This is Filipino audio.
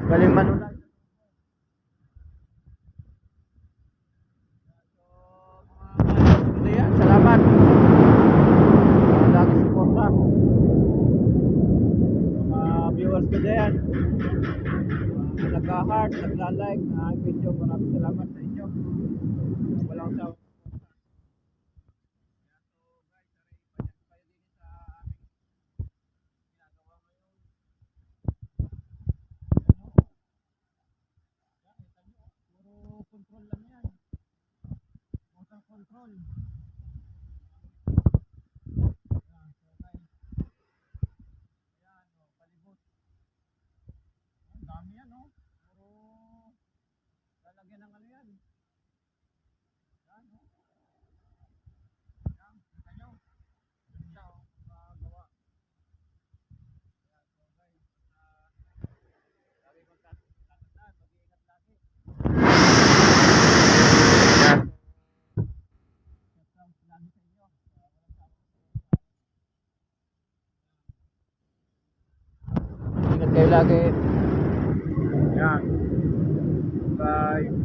Galing manulan. So, yan, salamat. Lagi suporta. Mga viewers ko dyan. Nagka-heart, nagla-like na video. Maraming salamat sa inyo. Walang sa control lang yan. Motor control. Ang dami yan, no? Puro lalagyan ng ano yan. Yan, no? Yan, kita nyo. Ganda, oh. Magawa. Yan, so guys. Lagi magtatandaan, mag-iingat lagi. Yan. Lagi sa inyo. Ingat kayo lagi. Yan. Bye.